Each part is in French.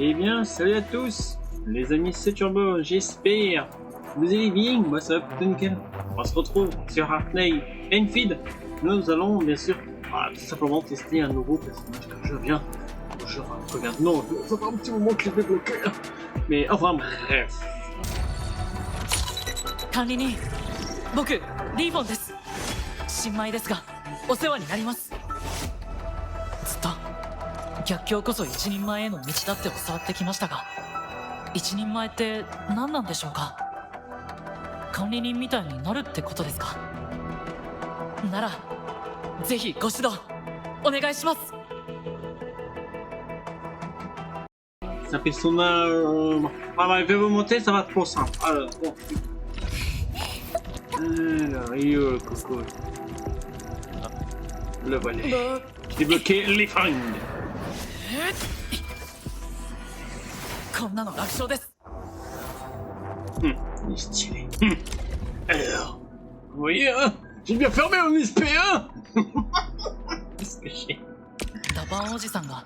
Eh bien, salut à tous, les amis c'est Turbo, j'espère que vous allez bien, moi ça va plutôt nickel. On se retrouve sur Arknight Feed. Nous allons bien sûr tout simplement tester un nouveau personnage que je viens. Regarde, non, ça fait un petit moment que je l'ai débloqué. Mais enfin bref. 管理人、僕リーフォンです。新米ですがお世話になります。ずっと逆境こそ一人前への道だって教わってきましたが、一人前って何なんでしょうか。管理人みたいになるってことですか。ならぜひご指導お願いします。 Ça fait son je vais vous montrer, ça va être trop simple. Alors, bon. Alors, yo, coucou. Le voilà. J'ai bloqué les fringues. こんなの楽勝です。Il est stylé. Alors, vous voyez, hein, j'ai bien fermé mon SP1. Qu'est-ce que j'ai? ダパンおじさんが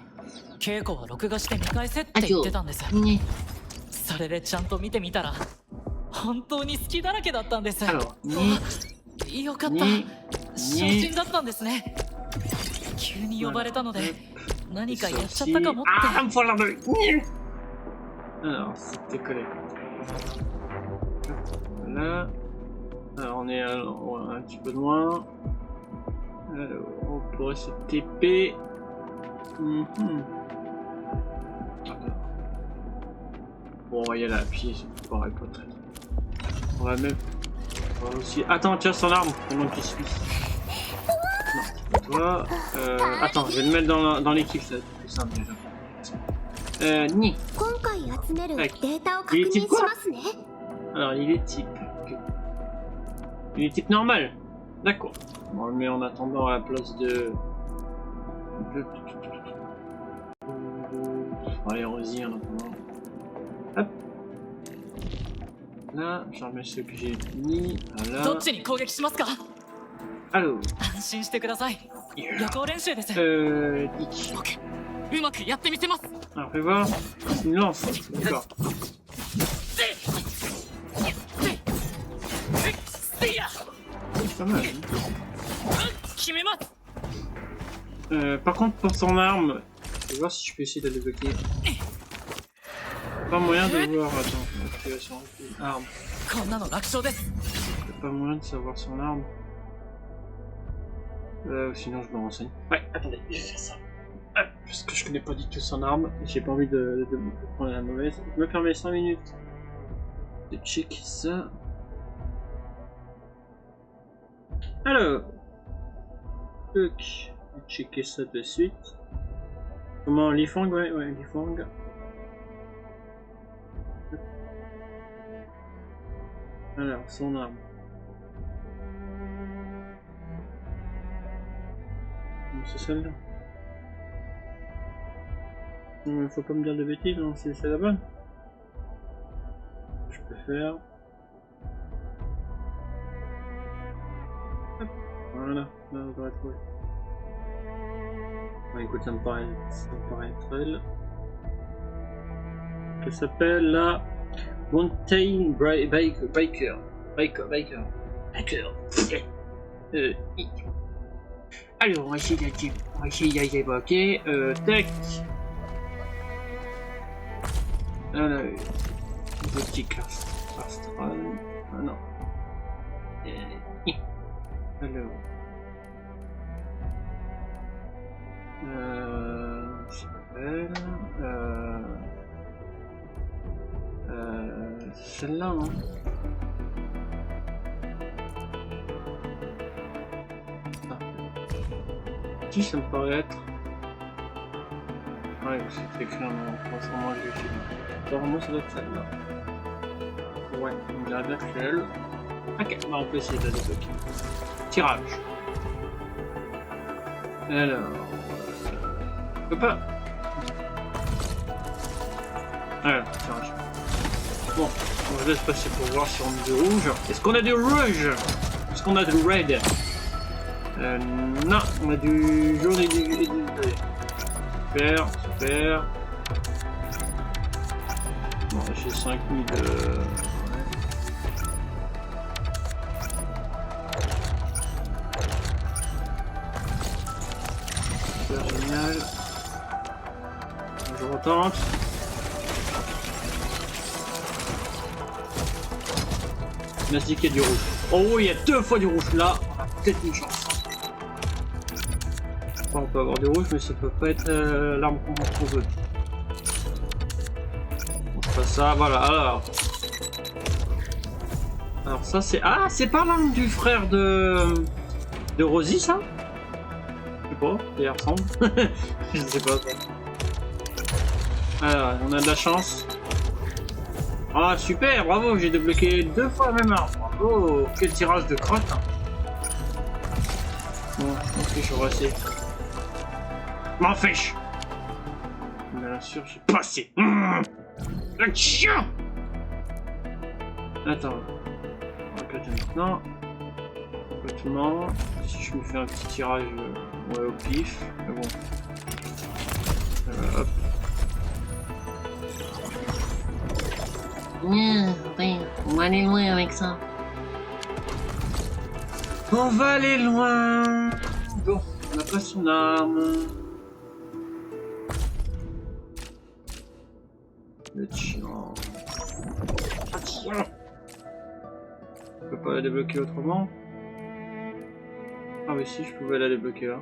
稽古は録画して見返せって言ってたんです。それでちゃんと見てみたら本当に好きだらけだったんです。よかった。初心だったんですね。急に呼ばれたので何かやっちゃったかもって。Alors, c'était collé. Voilà. Alors, on est un petit peu loin. Alors, on pourrait se TP. Bon, on va y aller à pied, c'est pareil, pas très. On va même. On va aussi. Attends, tiens son arme pendant que tu suis. Non, toi. Attends, je vais le mettre dans l'équipe, ça va être plus simple déjà. Ni. Il est type quoi? Alors, il est type. Il est type normal. D'accord. On le met en attendant à la place de. Allez, Rosie en attendant. Hop. Là, je remets ceux que j'ai mis. Voilà. Allô. Alors, fais voir. Une lance. D'accord. C'est pas mal. Par contre, pour son arme, je vais voir si je peux essayer de la débloquer. Pas moyen de voir. Attends, activation arme. Pas moyen de savoir son arme. Sinon, je me renseigne. Ouais, attendez, je vais faire ça. Parce que je connais pas du tout son arme. J'ai pas envie de prendre la mauvaise. Je me permets 5 minutes de checker ça. Alors, je vais checker ça de suite. Comment Lifang, ouais, Lifang. Alors, son arme. C'est celle-là. Non, faut pas me dire de bêtises, hein, c'est la bonne. Je peux faire. Hop. Voilà, là, on devrait trouver. Bon, écoute, ça me paraît être elle. Elle s'appelle la Mountain Biker. Alors, on va essayer d'y évoquer. Tac. Voilà. Boutique Astral. Ah non. Alors. Je s'appelle. Celle-là, hein. Qui ça me paraît être? Ouais, c'est écrit en transformant le film. Apparemment, ça doit être celle-là. Ouais, on dirait bien que c'est elle. Ok, bah on peut essayer de la débloquer. Tirage. Alors. Je peux pas. Alors, tirage. Bon, on va juste passer pour voir si on a du rouge. Est-ce qu'on a du rouge? Est-ce qu'on a du red? Non, on a du jaune et du vert. Super, super. Bon, j'ai 5000 de... Super génial. Je retente. Il m'a dit qu'il y a du rouge. Oh, il y a 2 fois du rouge là. On a peut-être une chance. Enfin, on peut avoir du rouge, mais ça peut pas être l'arme qu'on veut. On fait ça, voilà. Alors ça c'est... Ah, c'est pas l'arme du frère de Rosie, ça? Je sais pas, il ressemble. Je sais pas. Alors, on a de la chance. Ah, super, bravo, j'ai débloqué 2 fois la même arme. Bravo, quel tirage de crotte. Bon, ok, je vais essayer. M'en fiche. Bien sûr, j'ai passé. Le chien. Attends. On va éclater maintenant. Complètement. Si je me fais un petit tirage ouais, au pif. Mais bon. Hop. Ouais, on va aller loin avec ça. On va aller loin. Bon, on n'a pas son arme. Le chien. Je peux pas la débloquer autrement. Ah oui si, je pouvais la débloquer là.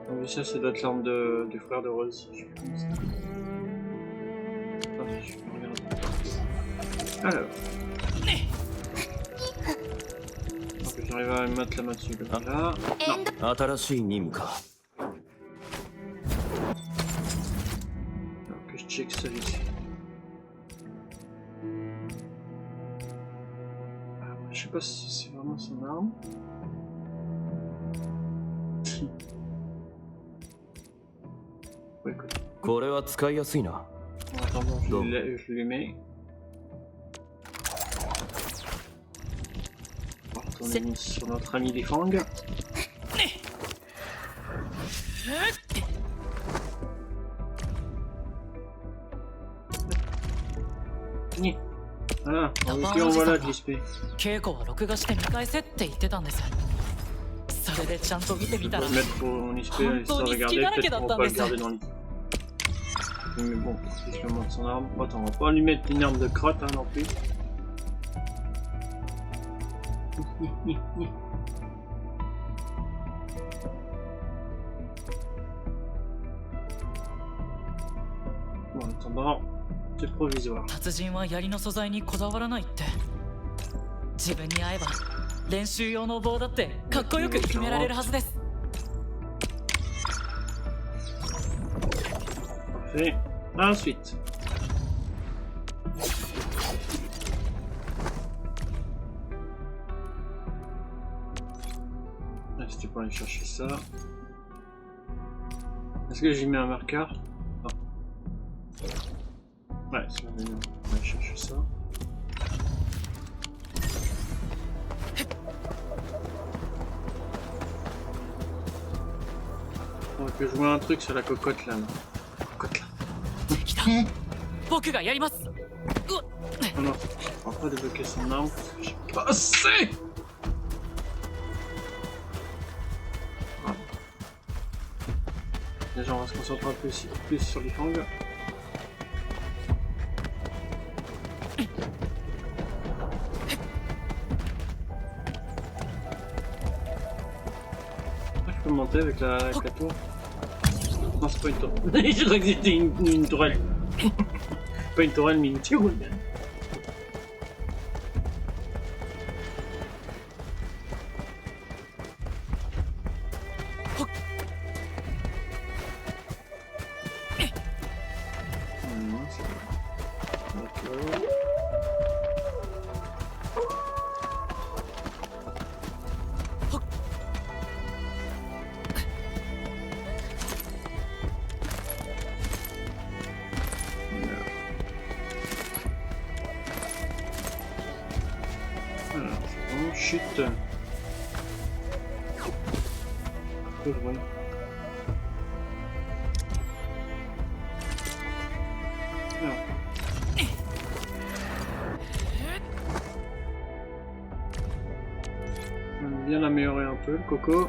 Ah oui, ça doit être l'arme du frère de Rose. Je peux regarder. Alors. Donc j'arrive à mettre la main dessus comme ça. Non. 新しい任務か。 Alors que je check ça vite. Je sais pas si c'est vraiment son arme. Ouais, écoute. これは使いやすいな。 Attends, je lui mets. On va retourner sur notre ami des fangs. Voilà, on voit là de l'XP. 稽古は録画して見返せって言ってたんです。それでちゃんと見てみたら On peut le mettre pour XP histoire de regarder, peut-être qu'on va pas le garder dans l'XP. Mais bon, si je me montre son arme. Attends, on va pas lui mettre une arme de crotte hein, non plus. Bon, en attendant, c'est provisoire. 達人は槍の素材にこだわらないって。自分に合えば練習用の棒だってかっこよく決められるはずです。 Parfait. Ensuite. C'était pour aller chercher ça. Est-ce que j'y mets un marqueur? Non. Ouais, c'est bon, on va aller chercher ça. On peut jouer un truc sur la cocotte là. Cocotte là. 来た。僕がやります。うわっ。 Non, non, on va pas débloquer son arme parce que j'ai pas assez. Voilà. Déjà, on va se concentrer un peu plus sur les fangs. Je peux monter avec la tour. Non, c'est pas une tour. Je crois que c'était une tourelle. Pas une tourelle, mais une tyrolienne. Chute. bien l'améliorer un peu, le coco.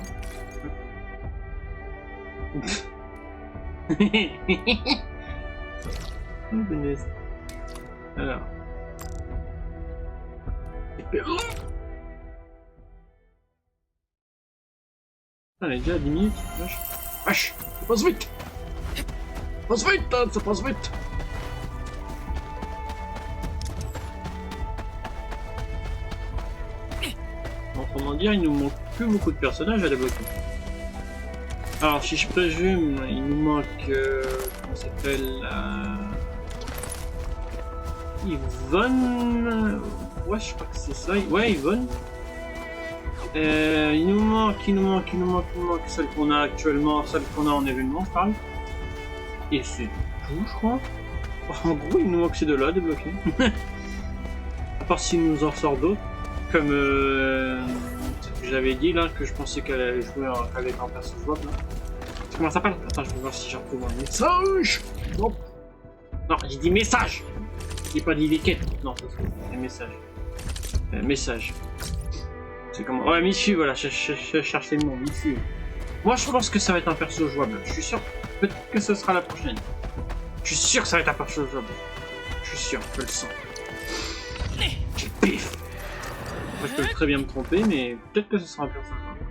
Oh, punaise. Alors. On est déjà à 10 minutes. Wesh. Wesh, ça passe vite. Ça passe vite, hein, ça passe vite. Donc on en dire, il nous manque plus beaucoup de personnages à débloquer. Alors si je présume, il nous manque... comment ça s'appelle Yvonne... Ouais, je crois que c'est ça. Ouais, Yvonne. Il nous manque celle qu'on a actuellement, celle qu'on a en événement, je parle. Et c'est tout, je crois. En gros, il nous manque ces deux-là à débloquer. À part s'il nous en sort d'autres. Comme ce que j'avais dit là, que je pensais qu'elle allait jouer avec un perso jouable. Comment ça s'appelle? Attends, je vais voir si j'ai retrouvé un message. Non, non, j'ai dit message. J'ai pas dit liquette. Non, c'est message. Message. C'est comment? Ouais, Missu, voilà, je cherchais le nom, Missu. Moi, je pense que ça va être un perso jouable. Je suis sûr. Peut-être que ce sera la prochaine. Je suis sûr que ça va être un perso jouable. Je suis sûr, je le sens. J'ai pif. Moi, je peux très bien me tromper, mais peut-être que ce sera un perso jouable.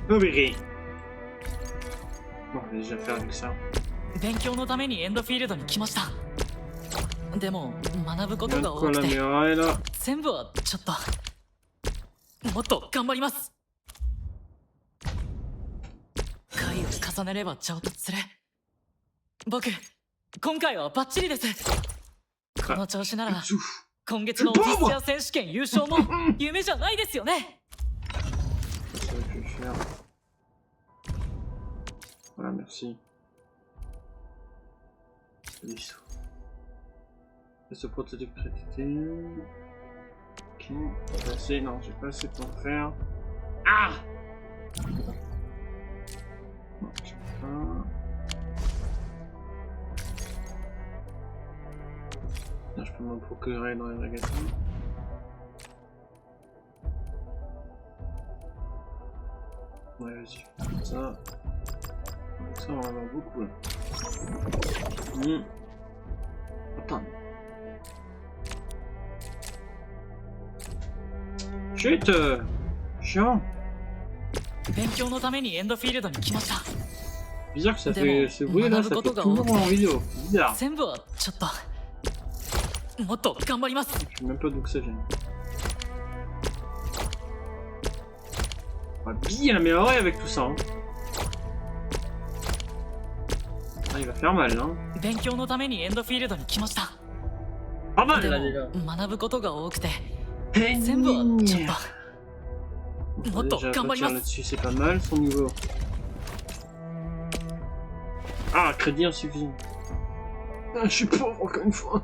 On verra. Bon, on va déjà faire avec ça. 勉強のためにエンドフィールドに来ました。でも学ぶことが多 Con く la て muraille là. 全部はちょっともっと頑張ります。回を重ねれば上達する。僕今回はバッチリです。この調子なら Souffle. 今月のオフィスチャー選手権優勝も夢じゃないですよね。 C'est ça que je vais faire. Voilà, merci. Listo. Ce prototype crédité. Ok. J'ai assez. Non, j'ai pas assez pour faire. Ah! Non, je peux pas. Là, je peux m'en procurer dans les magasins. Ouais, vas-y. Ça. Ça, on en a beaucoup là. Attends. Chut! Chiant! 勉強のためにエンドフィールドに来ました。 Bizarre que ça fait ce bruit là, ça fait toujours en vidéo. Bizarre. 全部はちょっともっと頑張ります。 Je sais même pas d'où que ça vient. On va bien l'améliorer avec tout ça. Hein. Ah, il va faire mal, hein. 勉強のためにエンドフィールドに来ました。 Pas mal で là も déjà. 学ぶことが多くて全部はちょっともっと Déjà, 頑張り partir ます。 là-dessus, c'est pas mal son niveau. Ah, crédit insuffisant. Ah, je suis pauvre encore une fois.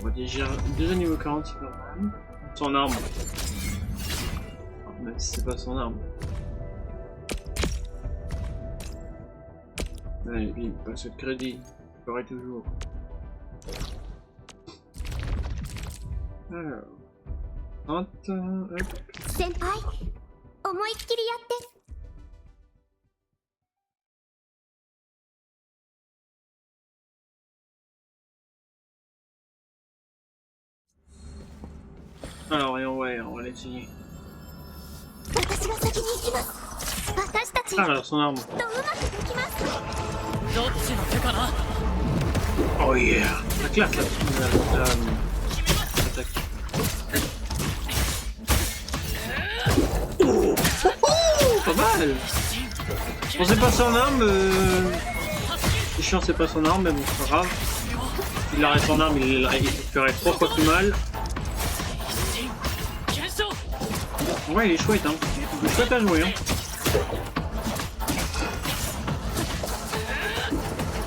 On va déjà niveau 40, c'est pas mal. Son arme. Même si c'est pas son arme. Allez, bim, passe de crédit. Pareil toujours. Alors. Hop. 先輩思いっきりやって Alors, et on va l'essayer. 私が先に行きます私たち Ah, alors son arme. とうまくいきます どっちの手かな。 Oh yeah! La claque là. L'attaque. Pas mal! Bon, c'est pas son arme. C'est chiant, c'est pas son arme, mais bon, c'est pas grave. S'il arrête son arme, il ferait 3 fois plus mal. Ouais, il est chouette, hein. Il est chouette à jouer, hein.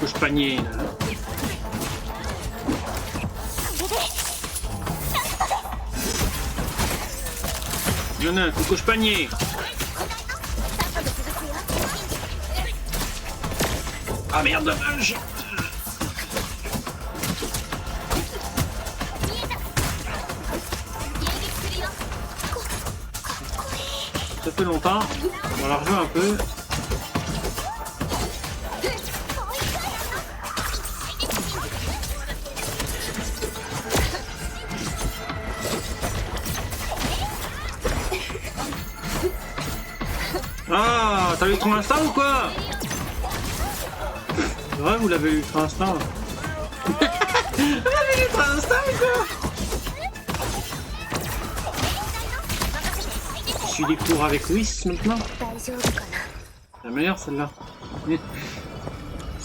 Couche panier, là. Non, couche panier. Ah merde, dommage. Ça fait longtemps. On va la rejouer un peu. Ah, t'as l'ultra instinct ou quoi? C'est vrai, vous l'avez l'ultra instinct. Vous l'avez l'ultra instinct ou quoi? Je suis des cours avec Whis maintenant. 大丈夫かな。 La meilleure celle-là.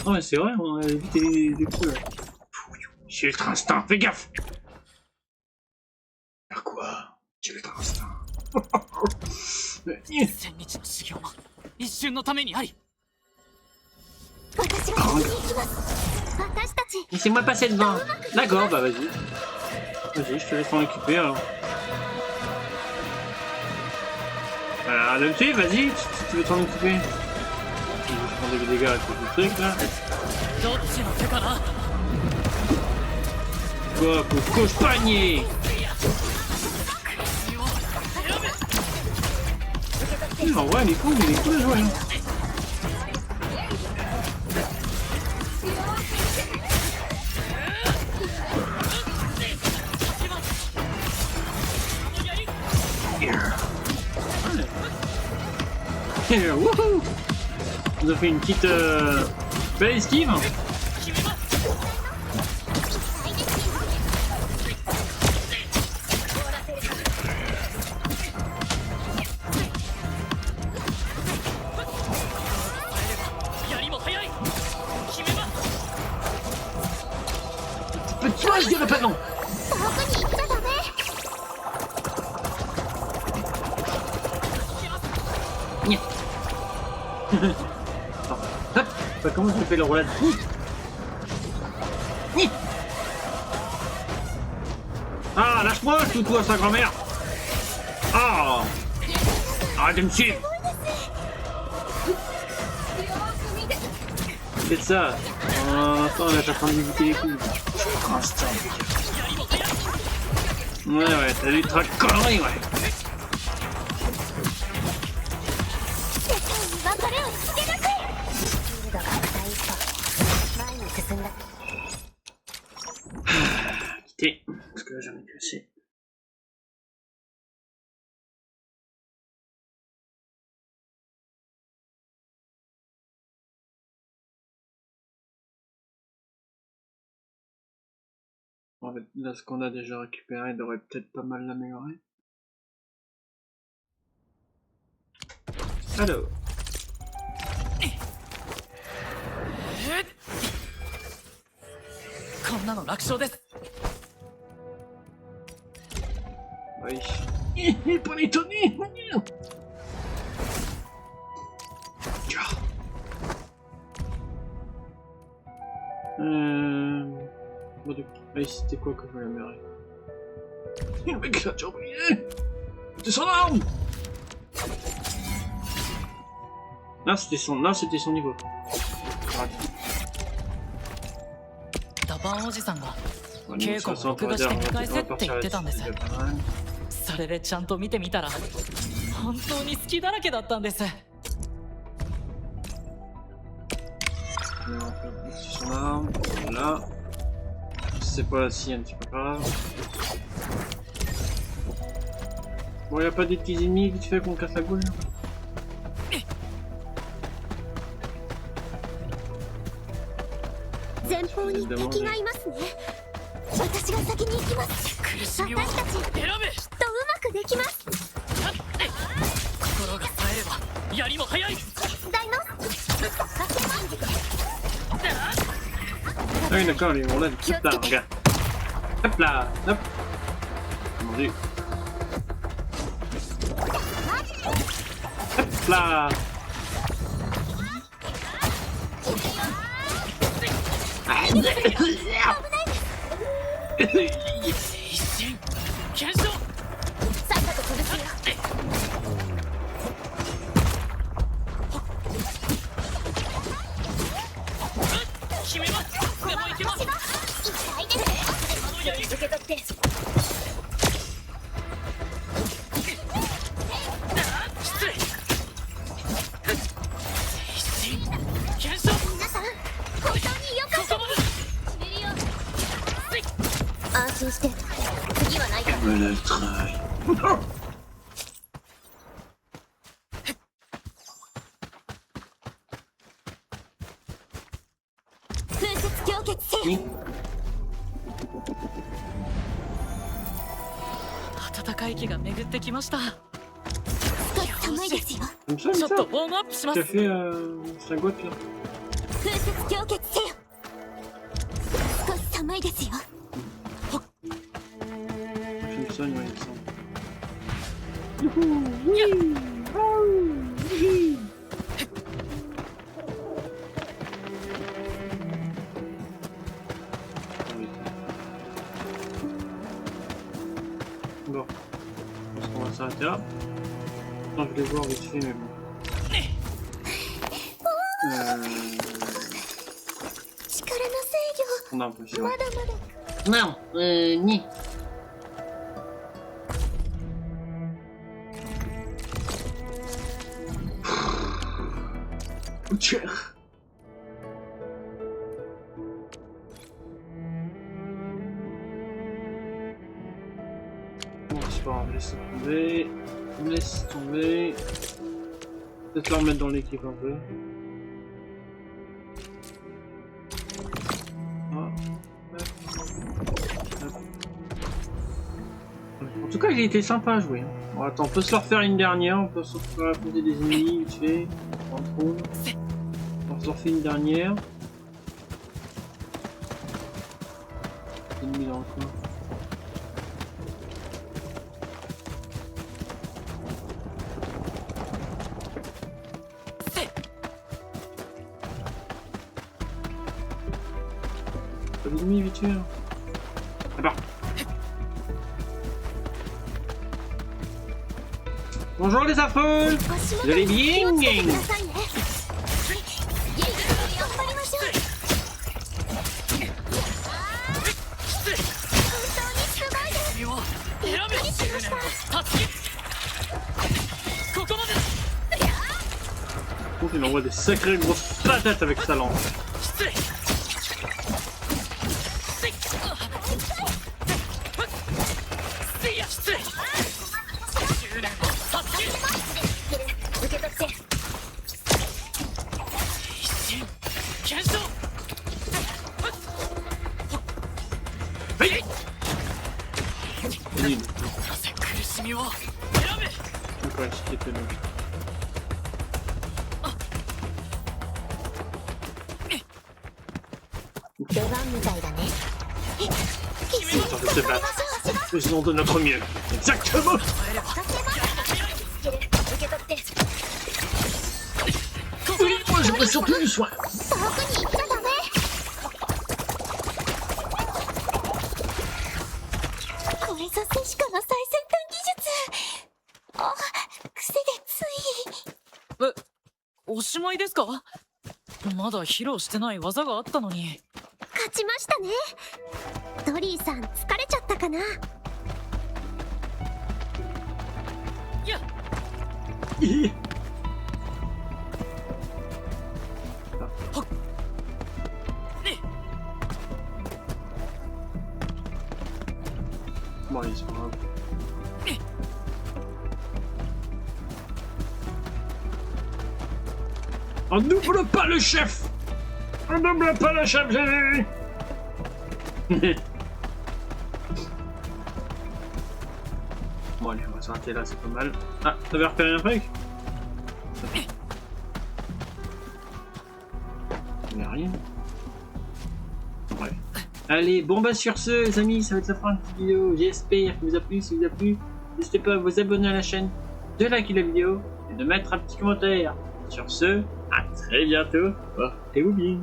Oh mais c'est vrai, on a évité des coups là. J'ai l'ultra instinct, fais gaffe. Faire quoi? J'ai l'ultra instinct. 千日の修行も一瞬のためにあり。私が先に行きます。私たち。 Laissez-moi passer devant. D'accord, bah vas-y. Vas-y, je te laisse m'en occuper alors. Voilà, le suivre, vas-y, si tu veux t'en occuper. Je prends des dégâts à cause du truc là. どっちの手かな。 Quoi, pour panier. Ah ouais, il est cool à jouer. Hein. Yeah, wouhou! On a fait une petite belle esquive. Petit moi, je dirais pas non. 遠くに行っちゃダメ。 Hop, bah comment tu fais le roulade? Ah, lâche-moi, je toutou à sa grand-mère. Ah, arrête de me suivre. C'est ça. Attends, là, t'as en train de m'éviter les coups. Instant. Ouais, t'as des trucs conneries, ouais. 別れを告げなさい。フィールドが第一歩前に進んだ。 Quitter, parce que là j'en ai plus assez. En fait, là ce qu'on a déjà récupéré devrait peut-être pas mal l'améliorer. Alors. Oui. Pour les Tony. Bon, allez, c'était quoi que je voulais améliorer? Le mec là, j'ai oublié. C'était son arme. Là, c'était son niveau. ダパンおじさんが Ouais, 稽 donc, 古を ça, 録画して見返せって on va 言ってたんです partir là-dessus, それでちゃんと見てみたら本当に好きだらけだったんです。 on va faire son arme, là. C'est pas la sienne, c'est pas grave. Bon, y'a pas des petits ennemis vite fait qu'on casse la gueule là. 前方に敵がいますね。私が先に行きます。苦しみを私たちきっとう選べ。まくできます。心がさえれば槍も速い。手伝います。Ah oui, d'accord, les roulades, hop là, regarde. Hop là, hop. Mon dieu. Hop là. Ah, 一瞬検証。さっさと潰すよ。決めます。でもいけます。痛いです。受け取って。失礼。にして次はないか。 Voilà le travail. 風雪氷結せよ。暖かい気が巡ってきました。少し寒いですよ。 Comme ça, ちょ comme っと ça. ウォームアップしま T'as す。 fait sa goutte là. 風雪氷結せよ。少し寒いですよ。 Comme ça, il va descendre. Bon, je pense qu'on va s'arrêter là. Non, je vais voir vite fait, mais bon. 力の制 On a un peu 御 fait. ま Ouais. だまだ。 Não, ni. Coûte cher. Bon, c'est pas grave, laisse tomber. Laisse tomber. Peut-être la remettre dans l'équipe un peu. Ah. En tout cas, il était sympa à jouer. Bon, attends, on peut se le refaire une dernière, on peut se refaire affronter des ennemis, vite fait. On trouve. On se refait une dernière. Ennemi dans le coin. Pas d'ennemis vite fait. Hein. Ah bah. Bonjour les affreux! 足 Vous allez bien? 元気をつけてくださいね。元気に頑張りましょう。本当にすごいです。君をびっ選べくりしました。助けここまで Je trouve qu'il envoie des sacrées grosses patates avec sa lance. 失礼失礼10年を助け受け取って。一心検証 Aïe! Nul. なぜ苦しみを選べ Je peux pas expliquer non. 出番みたいだね。 Attends, je sais pas. Faisons de notre mieux. Exactement! 受け取って。 Oui, moi j'aurais surtout du soin. 遠くに行っちゃダメ。これぞセシカの最先端技術。あ、癖でつい。おしまいですかまだ披露してない技があったのに勝ちましたね。ドリーさん疲れちゃったかな。いや Bon, allez, c'est pas grave. On n'ouvre pas le chef! On n'ouvre pas le chef, Jésus! Bon, allez, on va s'arrêter là, c'est pas mal. Ah, t'avais repéré un truc? Il n'y a rien. Ouais. Allez, bon bah sur ce, les amis, ça va être la fin de cette vidéo. J'espère que vous a plu. Si vous a plu, n'hésitez pas à vous abonner à la chaîne, de liker la vidéo et de mettre un petit commentaire. Sur ce, à très bientôt. Portez-vous bien.